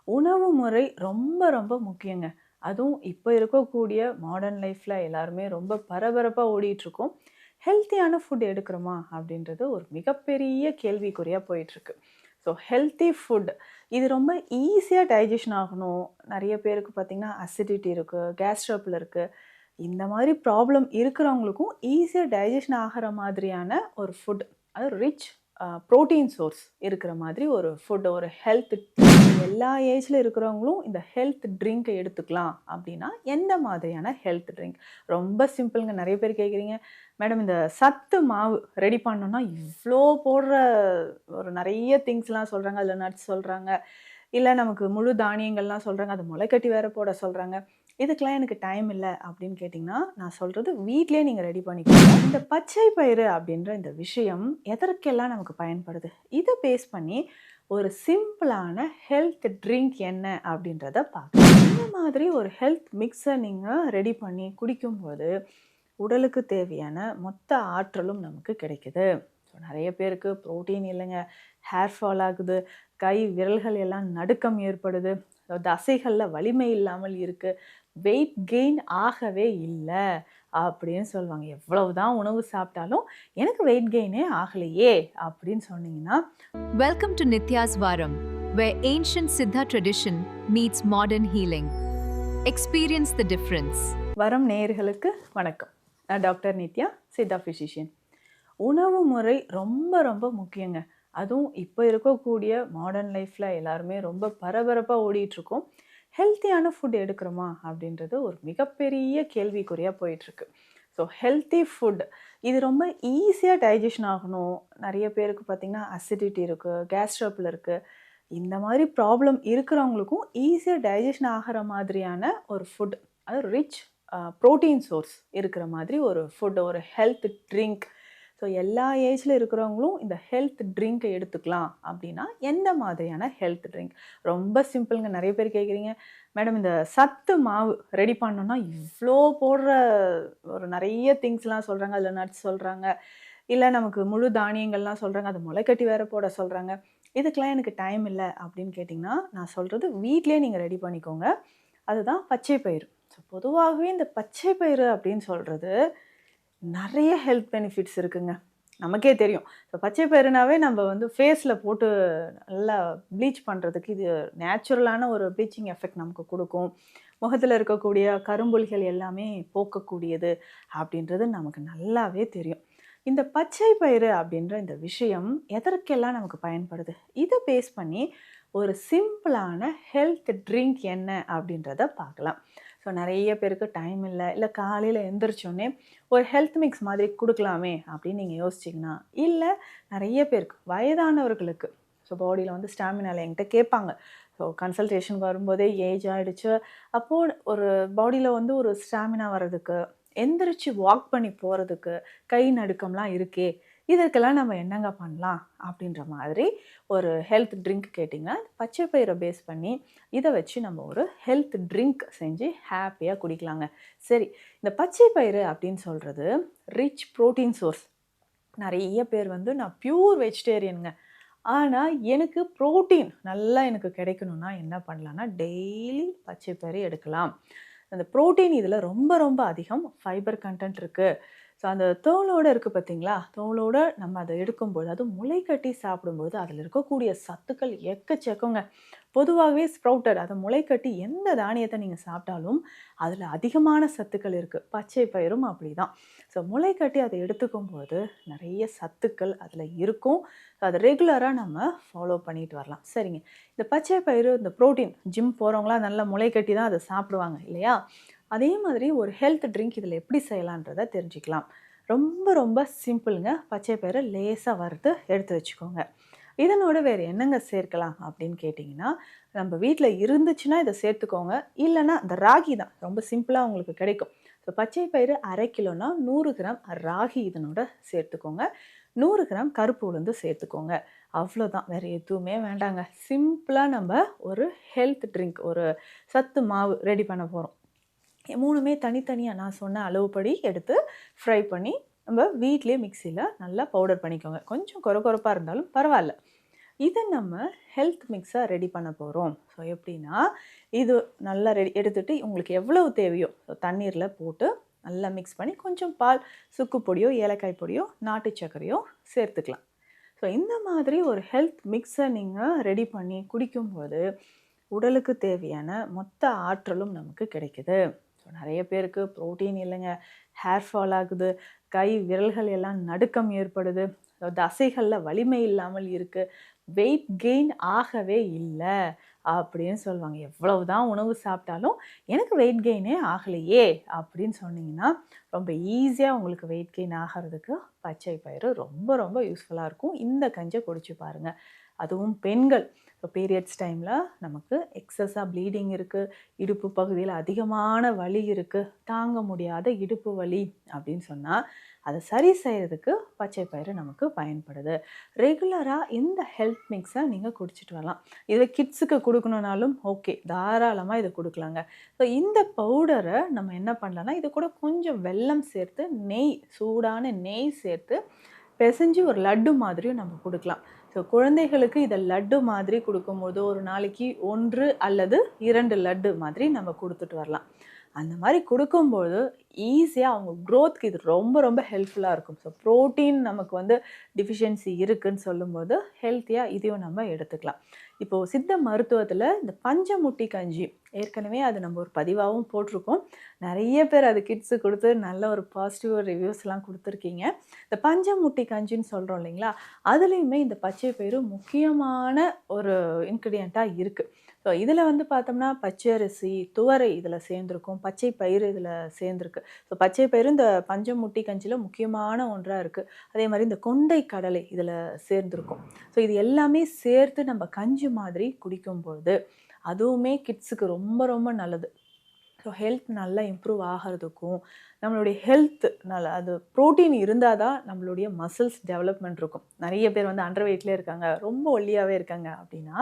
உணவு முறை ரொம்ப ரொம்ப முக்கியங்க. அதுவும் இப்ப இருக்கக்கூடிய மாடர்ன் லைஃப்ல எல்லாருமே ரொம்ப பரபரப்பா ஓடிட்டுருக்கோம். ஹெல்த்தியான ஃபுட் எடுக்கிறோமா? அப்படின்றது ஒரு மிகப்பெரிய கேள்விக்குறியா போயிட்டுருக்கு. ஸோ ஹெல்த்தி ஃபுட் இது ரொம்ப ஈஸியா டைஜஷன் ஆகணும். நெறைய பேருக்கு பார்த்தீங்கன்னா, அசிடிட்டி இருக்கு, கேஸ் ட்ரபிள் இருக்கு. இந்த மாரி ப்ராப்ளம் இருக்கிறவங்களுக்கும் ஈஸியா டைஜஷன் ஆகுற மாதிரியான ஒரு ஃபுட். அது ரிச் புரோட்டீன் சோர்ஸ் இருக்கிற மாதிரி ஒரு ஃபுட், ஒரு ஹெல்த் எல்லா ஏஜ்ல இருக்கிறவங்களும் இந்த ஹெல்த் ட்ரிங்க் எடுத்துக்கலாம் அப்படின்னா, எந்த மாதிரியான ஹெல்த் ட்ரிங்க்? ரொம்ப சிம்பிள்ங்க. நெறைய பேர் கேட்குறீங்க, மேடம் இந்த சத்து மாவு ரெடி பண்ணணும்னா இவ்ளோ போடுற ஒரு நெறைய திங்ஸ்லாம் சொல்றாங்க. அதில நட்ஸ் சொல்றாங்க. இல்ல நமக்கு முழு தானியங்கள்லாம் சொல்றாங்க. அத முளைக்கட்டி வேற போட சொல்றாங்க. இதுக்கெல்லாம் எனக்கு டைம் இல்ல அப்படின்னு கேட்டீங்கன்னா, நான் சொல்றது வீட்லயே நீங்க ரெடி பண்ணிக்கோங்க. இந்த பச்சை பயிறு அப்படின்ற இந்த விஷயம் எதற்கெல்லாம் நமக்கு பயன்படுது? இத பேஸ் பண்ணி ஒரு சிம்பிளான ஹெல்த் ட்ரிங்க் என்ன அப்படின்றத பார்க்கலாம். இந்த மாதிரி ஒரு ஹெல்த் மிக்ஸ நீங்க ரெடி பண்ணி குடிக்கும்போது, உடலுக்கு தேவையான மொத்த ஆற்றலும் நமக்கு கிடைக்குது. ஸோ நெறைய பேருக்கு புரோட்டீன் இல்லைங்க, ஹேர் ஃபால் ஆகுது, கை விரல்கள் எல்லாம் நடுக்கம் ஏற்படுது, தசைகள்ல வலிமை இல்லாமல் இருக்கு, வெயிட் கெயின் ஆகவே இல்ல அப்படின்னு சொல்லுவாங்க. எவ்வளவுதான் உணவு சாப்பிட்டாலும், எனக்கு வெயிட் கெயினே ஆகலையே அப்படின்னு சொன்னீங்கன்னா, Welcome to Nitya's Varam, where ancient Siddha tradition meets modern healing. Experience the difference. வரம் நேயர்களுக்கு வணக்கம். நான் டாக்டர் நித்யா, சித்தா ஃபிசிஷியன். உணவு முறை ரொம்ப ரொம்ப முக்கியங்க. அதுவும் இப்போ இருக்கக்கூடிய மாடர்ன் லைஃப்ல எல்லாருமே ரொம்ப பரபரப்பா ஓடிட்டுருக்கோம். ஹெல்த்தியான ஃபுட் எடுக்கிறோமா? அப்படின்றது ஒரு மிகப்பெரிய கேள்விக்குறியா போயிட்டுருக்கு. ஸோ ஹெல்த்தி ஃபுட் இது ரொம்ப ஈஸியா டைஜஷன் ஆகணும். நெறைய பேருக்கு பார்த்தீங்கன்னா, அசிடிட்டி இருக்கு, கேஸ் ட்ரபிள் இருக்கு. இந்த மாரி ப்ராப்ளம் இருக்கிறவங்களுக்கும் ஈஸியா டைஜஷன் ஆகுற மாதிரியான ஒரு ஃபுட். அது ரிச் புரோட்டீன் சோர்ஸ் இருக்கிற மாதிரி ஒரு ஃபுட், ஒரு ஹெல்த் ட்ரிங்க். ஸோ எல்லா ஏஜ்ல இருக்கிறவங்களும் இந்த ஹெல்த் ட்ரிங்க் எடுத்துக்கலாம் அப்படின்னா, எந்த மாதிரியான ஹெல்த் ட்ரிங்க்? ரொம்ப சிம்பிள்ங்க. நெறைய பேர் கேட்குறீங்க, மேடம் இந்த சத்து மாவு ரெடி பண்ணணும்னா இவ்ளோ போடுற ஒரு நெறைய திங்ஸ்லாம் சொல்றாங்க. அதில நட்ஸ் சொல்றாங்க. இல்ல நமக்கு முழு தானியங்கள்லாம் சொல்றாங்க. அத முளைக்கட்டி வேற போட சொல்றாங்க. இதுக்கெல்லாம் எனக்கு டைம் இல்ல அப்படின்னு கேட்டீங்கன்னா, நான் சொல்றது வீட்லயே நீங்க ரெடி பண்ணிக்கோங்க. அதுதான் பச்சை பயிறு. ஸோ பொதுவாகவே இந்த பச்சை பயிறு அப்படின்னு சொல்றது நெறைய ஹெல்த் பெனிஃபிட்ஸ் இருக்குங்க. நமக்கே தெரியும். ஸோ பச்சை பயிறுனாவே நம்ம வந்து ஃபேஸ்ல போட்டு நல்லா ப்ளீச் பண்றதுக்கு இது நேச்சுரலான ஒரு ப்ளீச்சிங் எஃபெக்ட் நமக்கு குடுக்கும். முகத்துல இருக்கக்கூடிய கரும்புள்ளிகள் எல்லாமே போக்கக்கூடியது அப்படின்றது நமக்கு நல்லாவே தெரியும். இந்த பச்சை பயிறு அப்படின்ற இந்த விஷயம் எதற்கெல்லாம் நமக்கு பயன்படுது? இத பேஸ் பண்ணி ஒரு சிம்பிளான ஹெல்த் ட்ரிங்க் என்ன அப்படின்றத பார்க்கலாம். ஸோ நெறைய பேருக்கு டைம் இல்ல. இல்ல காலையில எந்திரிச்சோனே ஒரு ஹெல்த் மிக்ஸ் மாதிரி குடுக்கலாமே அப்படின்னு நீங்க யோசிச்சீங்கன்னா, இல்ல நெறைய பேருக்கு வயதானவர்களுக்கு ஸோ பாடியில வந்து ஸ்டாமினா இல்ல என்கிட்ட கேட்பாங்க. ஸோ கன்சல்டேஷனுக்கு வரும்போதே ஏஜ் ஆயிடுச்சு. அப்போ ஒரு பாடியில வந்து ஒரு ஸ்டாமினா வர்றதுக்கு, எந்திரிச்சு வாக் பண்ணி போறதுக்கு, கை நடுக்கம்லாம் இருக்கே, இதற்கெல்லாம் நம்ம என்னங்க பண்ணலாம்? அப்படின்ற மாதிரி ஒரு ஹெல்த் ட்ரிங்க் கேட்டிங்கன்னா, பச்சை பயிர பேஸ் பண்ணி இத வச்சு நம்ம ஒரு ஹெல்த் ட்ரிங்க் செஞ்சு ஹேப்பியா குடிக்கலாங்க. சரி, இந்த பச்சை பயிறு அப்படின்னு சொல்றது ரிச் புரோட்டீன் சோர்ஸ். நெறைய பேர் வந்து நான் பியூர் வெஜிடேரியன்ங்க. ஆனா, எனக்கு புரோட்டீன் நல்லா எனக்கு கிடைக்கணும்னா என்ன பண்ணலான்னா, டெய்லி பச்சை பயிறு எடுக்கலாம். அந்த புரோட்டீன் இதில ரொம்ப ரொம்ப அதிகம். ஃபைபர் கன்டென்ட் இருக்கு. ஸோ அந்த தோலோட இருக்கு பார்த்தீங்களா? தோலோட நம்ம அத எடுக்கும்போது, அதுவும் முளை கட்டி சாப்பிடும்போது அதில இருக்கக்கூடிய சத்துக்கள் எக்கச்சக்கங்க. பொதுவாகவே ஸ்ப்ரவுட்டட் அத முளைக்கட்டி எந்த தானியத்த நீங்க சாப்பிட்டாலும், அதில அதிகமான சத்துக்கள் இருக்கு. பச்சை பயிரும் அப்படிதான். ஸோ முளைக்கட்டி அத எடுத்துக்கும்போது, நெறைய சத்துக்கள் அதில இருக்கும். அத ரெகுலரா நம்ம ஃபாலோ பண்ணிட்டு வரலாம். சரிங்க. இந்த பச்சை பயிறு, இந்த புரோட்டீன் ஜிம் போறவங்கலாம் நல்லா முளைக்கட்டி தான் அத சாப்பிடுவாங்க இல்லையா? அதே மாதிரி ஒரு ஹெல்த் ட்ரிங்க் இதில எப்படி செய்யலான்றத தெரிஞ்சுக்கலாம். ரொம்ப ரொம்ப சிம்பிள்ங்க. பச்சை பயிற லேசா வறுத்து எடுத்து வச்சுக்கோங்க. இதனோட வேறு என்னங்க சேர்க்கலாம் அப்படின்னு கேட்டிங்கன்னா, நம்ம வீட்ல இருந்துச்சுன்னா இத சேர்த்துக்கோங்க. இல்லன்னா இந்த ராகி தான். ரொம்ப சிம்பிளா உங்களுக்கு கிடைக்கும். ஸோ பச்சை பயிறு 1/2 கிலோனா 100 கிராம் ராகி இதனோட சேர்த்துக்கோங்க. 100 கிராம் கருப்பு உளுந்து சேர்த்துக்கோங்க. அவ்வளோதான். வேற எதுவுமே வேண்டாங்க. சிம்பிளா நம்ம ஒரு ஹெல்த் ட்ரிங்க், ஒரு சத்து மாவு ரெடி பண்ண போறோம். 3மே தனித்தனியா நான் சொன்ன அளவுப்படி எடுத்து ஃப்ரை பண்ணி, நம்ம வீட்லயே மிக்ஸில நல்லா பவுடர் பண்ணிக்கோங்க. கொஞ்சம் கொர கொரப்பா இருந்தாலும் பரவால்ல. இதை நம்ம ஹெல்த் மிக்ஸாக ரெடி பண்ண போகிறோம். ஸோ எப்படின்னா, இது நல்லா எடுத்துகிட்டு உங்களுக்கு எவ்வளவு தேவையோ தண்ணீரில் போட்டு நல்லா மிக்ஸ் பண்ணி கொஞ்சம் பால், சுக்கு பொடியோ ஏலக்காய் பொடியோ நாட்டு சர்க்கரையோ சேர்த்துக்கலாம். ஸோ இந்த மாதிரி ஒரு ஹெல்த் மிக்ஸை நீங்கள் ரெடி பண்ணி குடிக்கும்போது உடலுக்கு தேவையான மொத்த ஆற்றலும் நமக்கு கிடைக்குது. ஸோ நிறைய பேருக்கு ப்ரோட்டீன் இல்லைங்க, ஹேர் ஃபால் ஆகுது, கை விரல்கள் எல்லாம் நடுக்கம் ஏற்படுது, தசைகளில் வலிமை இல்லாமல் இருக்குது, வெயிட் கெயின் ஆகவே இல்லை அப்படின்னு சொல்லுவாங்க. எவ்வளவு தான் உணவு சாப்பிட்டாலும் எனக்கு வெயிட் கெயினே ஆகலையே அப்படின்னு சொன்னீங்கன்னா, ரொம்ப ஈஸியாக உங்களுக்கு வெயிட் கெயின் ஆகிறதுக்கு பச்சை பயிறு ரொம்ப ரொம்ப யூஸ்ஃபுல்லாக இருக்கும். இந்த கஞ்சியை குடிச்சு பாருங்கள். அதுவும் பெண்கள் இப்போ பீரியட்ஸ் டைமில் நமக்கு எக்ஸஸாக ப்ளீடிங் இருக்குது, இடுப்பு பகுதியில் அதிகமான வலி இருக்குது, தாங்க முடியாத இடுப்பு வலி அப்படின்னு சொன்னால் அதை சரி செய்கிறதுக்கு பச்சை பயிறு நமக்கு பயன்படுது. ரெகுலராக இந்த ஹெல்த் மிக்ஸை நீங்கள் குடிச்சிட்டு வரலாம். இதை கிட்ஸுக்கு கொடுக்கணுன்னாலும் ஓகே, தாராளமாக இதை கொடுக்கலாங்க. ஸோ இந்த பவுடரை நம்ம என்ன பண்ணலான்னா, இது கூட கொஞ்சம் வெல்லம் சேர்த்து சூடான நெய் சேர்த்து பிசைஞ்சு ஒரு லட்டு மாதிரியும் நம்ம கொடுக்கலாம். ஸோ குழந்தைகளுக்கு இதை லட்டு மாதிரி கொடுக்கும்போது ஒரு நாளைக்கு 1 அல்லது 2 லட்டு மாதிரி நம்ம கொடுத்துட்டு வரலாம். அந்த மாதிரி கொடுக்கும்போது ஈஸியாக அவங்க க்ரோத்துக்கு இது ரொம்ப ரொம்ப ஹெல்ப்ஃபுல்லாக இருக்கும். ஸோ ப்ரோட்டீன் நமக்கு டிஃபிஷியன்சி இருக்குதுன்னு சொல்லும்போது ஹெல்த்தியாக இதையும் நம்ம எடுத்துக்கலாம். இப்போது சித்த மருத்துவத்தில் இந்த பஞ்சமுட்டி கஞ்சி ஏற்கனவே அது நம்ம ஒரு பதிவாகவும் போட்டிருக்கோம். நிறைய பேர் அது கிட்ஸு கொடுத்து நல்ல ஒரு பாசிட்டிவ் ரிவ்யூஸ்லாம் கொடுத்துருக்கீங்க. இந்த பஞ்சமுட்டி கஞ்சின்னு சொல்கிறோம் இல்லைங்களா, அதுலேயுமே இந்த பச்சை பயிறு முக்கியமான ஒரு இன்க்ரீடியண்ட்டாக இருக்குது. ஸோ இதில் பார்த்தோம்னா பச்சரிசி, துவரை இதில் சேர்ந்துருக்கும், பச்சை பயிறு இதில் சேர்ந்துருக்கு. ஸோ பச்சை பயிறு இந்த பஞ்சமுட்டி கஞ்சியில் முக்கியமான ஒன்றாக இருக்குது. அதே மாதிரி இந்த கொண்டை கடலை இதில் சேர்ந்துருக்கும். ஸோ இது எல்லாமே சேர்த்து நம்ம கஞ்சி மாதிரி குடிக்கும்பொழுது அதுவுமே கிட்ஸுக்கு ரொம்ப ரொம்ப நல்லது. ஸோ ஹெல்த் நல்லா இம்ப்ரூவ் ஆகிறதுக்கும், நம்மளுடைய ஹெல்த் நல்லா அது ப்ரோட்டீன் இருந்தால் தான் நம்மளுடைய மசில்ஸ் டெவலப்மெண்ட் இருக்கும். நிறைய பேர் அண்டர் வெயிட்லேயே இருக்காங்க, ரொம்ப ஒல்லியாகவே இருக்காங்க அப்படின்னா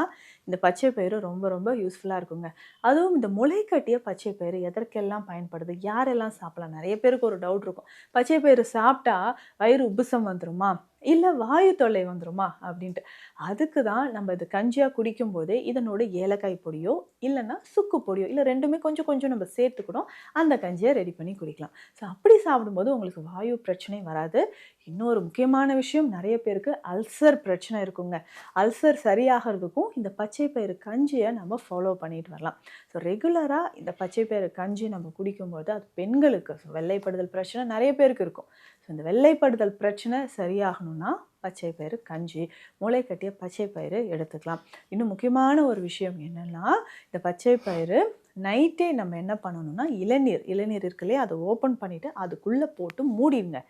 இந்த பச்சை பயிறு ரொம்ப ரொம்ப யூஸ்ஃபுல்லாக இருக்குங்க. அதுவும் இந்த முளை கட்டிய பச்சை பயிறு எதற்கெல்லாம் பயன்படுது, யாரெல்லாம் சாப்பிடலாம்? நிறைய பேருக்கு ஒரு டவுட் இருக்கும், பச்சை பயிறு சாப்பிட்டா வயிறு உப்புசம் வந்துருமா, இல்லை வாயு தொல்லை வந்துருமா அப்படின்ட்டு. அதுக்கு தான் நம்ம இது கஞ்சியாக குடிக்கும்போதே இதனோட ஏலக்காய் பொடியோ இல்லைன்னா சுக்கு பொடியோ இல்லை ரெண்டுமே கொஞ்சம் கொஞ்சம் நம்ம சேர்த்துக்கணும், அந்த கஞ்சியை ரெடி பண்ணி குடிக்கலாம். ஸோ அப்படி சாப்பிடும்போது உங்களுக்கு வாயு பிரச்சனை வராது. இன்னொரு முக்கியமான விஷயம், நிறைய பேருக்கு அல்சர் பிரச்சனை இருக்குங்க. அல்சர் சரியாகிறதுக்கும் இந்த பச்சை பயிறு கஞ்சியை நம்ம ஃபாலோ பண்ணிட்டு வரலாம். ஸோ ரெகுலராக இந்த பச்சை பயிறு கஞ்சி நம்ம குடிக்கும்போது அது பெண்களுக்கு வெள்ளைப்படுதல் பிரச்சனை நிறைய பேருக்கு இருக்கும். ஸோ இந்த வெள்ளைப்படுதல் பிரச்சனை சரியாகணும்னா பச்சை பயிறு கஞ்சி, முளை கட்டிய பச்சை பயிறு எடுத்துக்கலாம். இன்னும் முக்கியமான ஒரு விஷயம் என்னென்னா, இந்த பச்சை பயிறு நைட்டே நம்ம என்ன பண்ணணும்னா, இளநீர் இருக்கு இல்லையா, அதை ஓப்பன் பண்ணிவிட்டு அதுக்குள்ளே போட்டு மூடிடுங்க.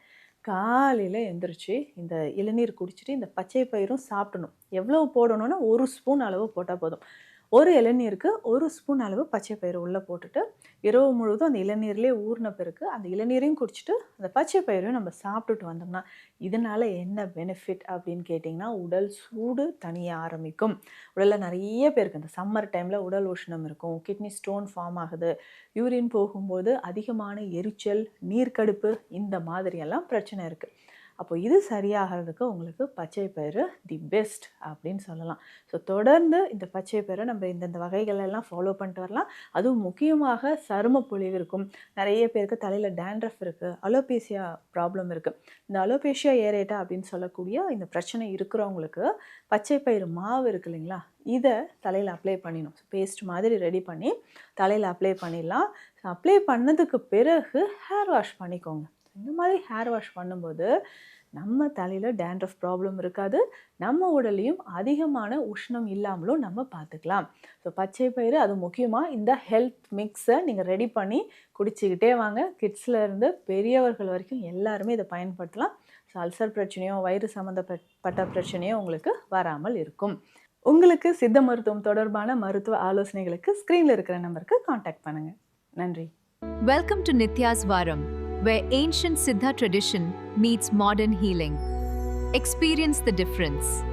காலையில் எழுந்திரிச்சு இந்த இளநீர் குடிச்சிட்டு இந்த பச்சை பயிரும் சாப்பிடணும். எவ்வளோ போடணும்னா 1 ஸ்பூன் அளவு போட்டால் போதும். ஒரு இளநீருக்கு 1 ஸ்பூன் அளவு பச்சை பயிறு உள்ளே போட்டுட்டு இரவு முழுவதும் அந்த இளநீர்லேயே ஊறின பிறகு அந்த இளநீரையும் குடிச்சிட்டு அந்த பச்சை பயிரையும் நம்ம சாப்பிட்டுட்டு வந்தோம்னா இதனால் என்ன பெனிஃபிட் அப்படின்னு கேட்டிங்கன்னா, உடல் சூடு தணிய ஆரம்பிக்கும். உடலில் நிறைய பேருக்கு இந்த சம்மர் டைமில் உடல் உஷ்ணம் இருக்கும், கிட்னி ஸ்டோன் ஃபார்ம் ஆகுது, யூரின் போகும்போது அதிகமான எரிச்சல், நீர்க்கடுப்பு, இந்த மாதிரியெல்லாம் பிரச்சனை இருக்குது. அப்போ இது சரியாகிறதுக்கு உங்களுக்கு பச்சை பயிறு தி பெஸ்ட் அப்படின்னு சொல்லலாம். ஸோ தொடர்ந்து இந்த பச்சை பயிரை நம்ம இந்தந்த வகைகளெல்லாம் ஃபாலோ பண்ணிட்டு வரலாம். அதுவும் முக்கியமாக சரும பொழிவு இருக்கும், நிறைய பேருக்கு தலையில் டேண்ட்ரஃப் இருக்குது, அலோபேசியா ப்ராப்ளம் இருக்குது. இந்த அலோபேசியா ஏரேட்டா அப்படின்னு சொல்லக்கூடிய இந்த பிரச்சனை இருக்கிறவங்களுக்கு பச்சை பயிறு மாவு இருக்கு இல்லைங்களா, இதை தலையில் அப்ளை பண்ணிடணும். பேஸ்ட் மாதிரி ரெடி பண்ணி தலையில் அப்ளை பண்ணிடலாம். ஸோ அப்ளை பண்ணதுக்கு பிறகு ஹேர் வாஷ் பண்ணிக்கோங்க. இந்த மாதிரி ஹேர் வாஷ் பண்ணும்போது நம்ம தலையில் டேண்ட்ரஃப் ப்ராப்ளம் இருக்காது, நம்ம உடலையும் அதிகமான உஷ்ணம் இல்லாமலும் நம்ம பார்த்துக்கலாம். ஸோ பச்சை பயிறு அது முக்கியமாக இந்த ஹெல்த் மிக்ஸை நீங்கள் ரெடி பண்ணி குடிச்சிக்கிட்டே வாங்க. கிட்ஸ்லேருந்து பெரியவர்கள் வரைக்கும் எல்லாருமே இதை பயன்படுத்தலாம். ஸோ அல்சர் பிரச்சனையோ வயிறு சம்மந்தப்பட்ட பிரச்சனையோ உங்களுக்கு வராமல் இருக்கும். உங்களுக்கு சித்த மருத்துவம் தொடர்பான மருத்துவ ஆலோசனைகளுக்கு ஸ்க்ரீனில் இருக்கிற நம்பருக்கு காண்டாக்ட் பண்ணுங்கள். நன்றி. Welcome to Nitya's Varam, where ancient Siddha tradition meets modern healing. Experience the difference.